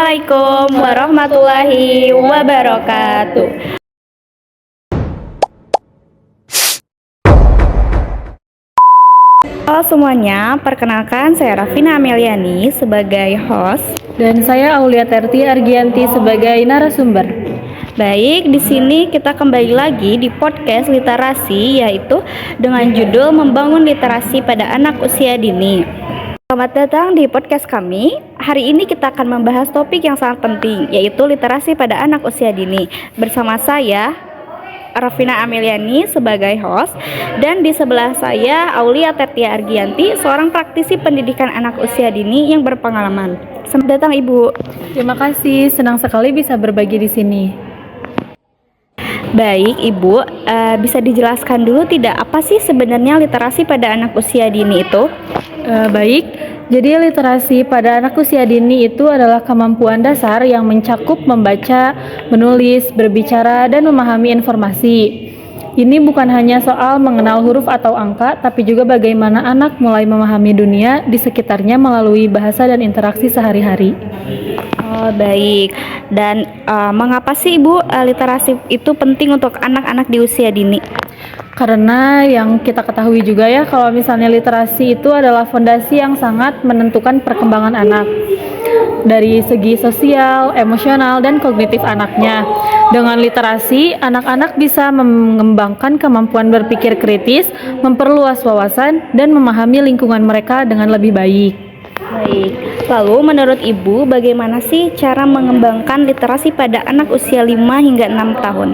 Assalamualaikum warahmatullahi wabarakatuh. Halo semuanya, perkenalkan saya Rafina Ameliani sebagai host dan saya Aulia Terti Argianti sebagai narasumber. Baik, di sini kita kembali lagi di podcast literasi, yaitu dengan judul Membangun Literasi pada Anak Usia Dini. Selamat datang di podcast kami. Hari ini kita akan membahas topik yang sangat penting, yaitu literasi pada anak usia dini. Bersama saya Rafina Ameliani sebagai host, dan di sebelah saya Aulia Tertia Argianti, seorang praktisi pendidikan anak usia dini yang berpengalaman. Selamat datang Ibu. Terima kasih, senang sekali bisa berbagi di sini. Baik Ibu, bisa dijelaskan dulu tidak apa sih sebenarnya literasi pada anak usia dini itu? Baik, jadi literasi pada anak usia dini itu adalah kemampuan dasar yang mencakup membaca, menulis, berbicara, dan memahami informasi. Ini bukan hanya soal mengenal huruf atau angka, tapi juga bagaimana anak mulai memahami dunia di sekitarnya melalui bahasa dan interaksi sehari-hari. Oh, baik. Dan mengapa sih Ibu literasi itu penting untuk anak-anak di usia dini? Karena yang kita ketahui juga ya, kalau misalnya literasi itu adalah fondasi yang sangat menentukan perkembangan anak dari segi sosial, emosional, dan kognitif anaknya. Dengan literasi, anak-anak bisa mengembangkan kemampuan berpikir kritis, memperluas wawasan, dan memahami lingkungan mereka dengan lebih baik. Baik, lalu menurut Ibu bagaimana sih cara mengembangkan literasi pada anak usia 5 hingga 6 tahun?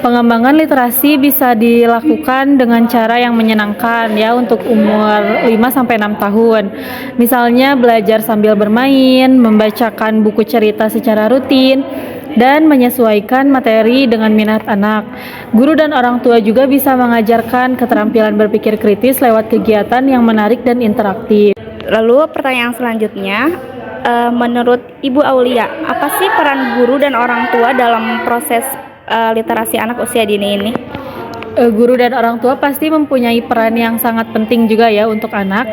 Pengembangan literasi bisa dilakukan dengan cara yang menyenangkan ya untuk umur 5-6 tahun. Misalnya belajar sambil bermain, membacakan buku cerita secara rutin, dan menyesuaikan materi dengan minat anak. Guru dan orang tua juga bisa mengajarkan keterampilan berpikir kritis lewat kegiatan yang menarik dan interaktif. Lalu pertanyaan selanjutnya, menurut Ibu Aulia, apa sih peran guru dan orang tua dalam proses literasi anak usia dini ini? Guru dan orang tua pasti mempunyai peran yang sangat penting juga ya untuk anak.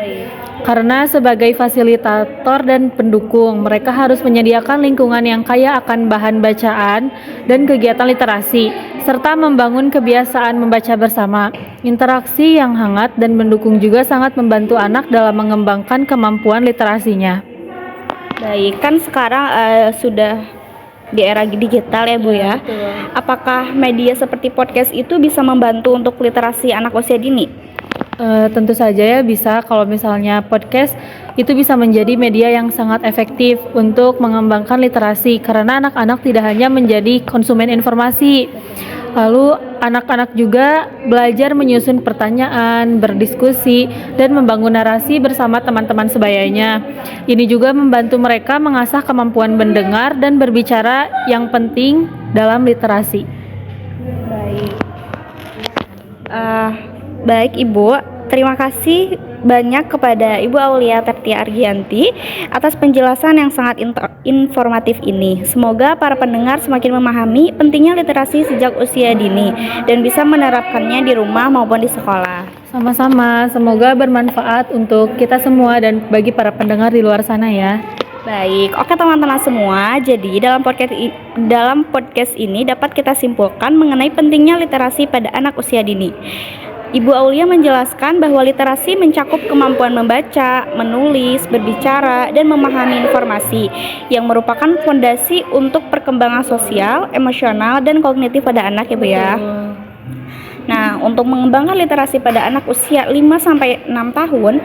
Karena sebagai fasilitator dan pendukung, mereka harus menyediakan lingkungan yang kaya akan bahan bacaan dan kegiatan literasi, serta membangun kebiasaan membaca bersama. Interaksi yang hangat dan mendukung juga sangat membantu anak dalam mengembangkan kemampuan literasinya. Baik, kan sekarang sudah di era digital ya Bu ya. Apakah media seperti podcast itu bisa membantu untuk literasi anak usia dini? Tentu saja ya bisa. Kalau misalnya podcast itu bisa menjadi media yang sangat efektif untuk mengembangkan literasi, karena anak-anak tidak hanya menjadi konsumen informasi. Lalu anak-anak juga belajar menyusun pertanyaan, berdiskusi, dan membangun narasi bersama teman-teman sebayanya. Ini juga membantu mereka mengasah kemampuan mendengar dan berbicara yang penting dalam literasi. Baik Ibu, terima kasih banyak kepada Ibu Aulia Tertia Argianti atas penjelasan yang sangat informatif ini. Semoga para pendengar semakin memahami pentingnya literasi sejak usia dini dan bisa menerapkannya di rumah maupun di sekolah. Sama-sama, semoga bermanfaat untuk kita semua dan bagi para pendengar di luar sana ya. Baik, oke teman-teman semua, jadi dalam podcast ini dapat kita simpulkan mengenai pentingnya literasi pada anak usia dini. Ibu Aulia menjelaskan bahwa literasi mencakup kemampuan membaca, menulis, berbicara, dan memahami informasi yang merupakan fondasi untuk perkembangan sosial, emosional, dan kognitif pada anak ya Bu ya. Nah, untuk mengembangkan literasi pada anak usia 5-6 tahun,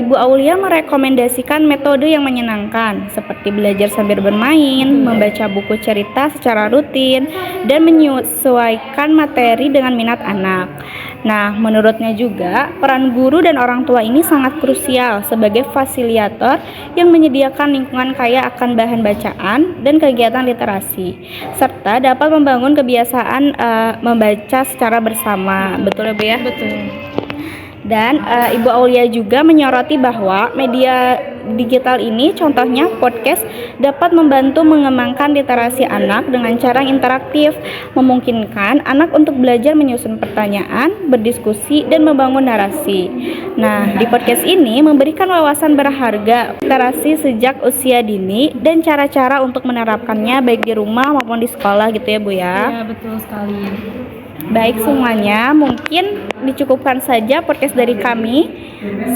Ibu Aulia merekomendasikan metode yang menyenangkan seperti belajar sambil bermain, membaca buku cerita secara rutin, dan menyesuaikan materi dengan minat anak. Nah, menurutnya juga peran guru dan orang tua ini sangat krusial sebagai fasilitator yang menyediakan lingkungan kaya akan bahan bacaan dan kegiatan literasi, serta dapat membangun kebiasaan membaca secara bersama. Betul ya Bu ya? Betul. Dan Ibu Aulia juga menyoroti bahwa media digital ini, contohnya podcast, dapat membantu mengembangkan literasi anak dengan cara interaktif, memungkinkan anak untuk belajar menyusun pertanyaan, berdiskusi, dan membangun narasi. Nah, di podcast ini memberikan wawasan berharga literasi sejak usia dini dan cara-cara untuk menerapkannya baik di rumah maupun di sekolah gitu ya Bu ya. Iya, betul sekali. Baik semuanya, mungkin dicukupkan saja podcast dari kami.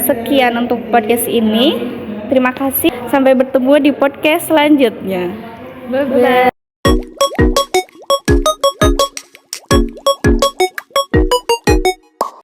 Sekian untuk podcast ini. Terima kasih. Sampai bertemu di podcast selanjutnya. Bye-bye.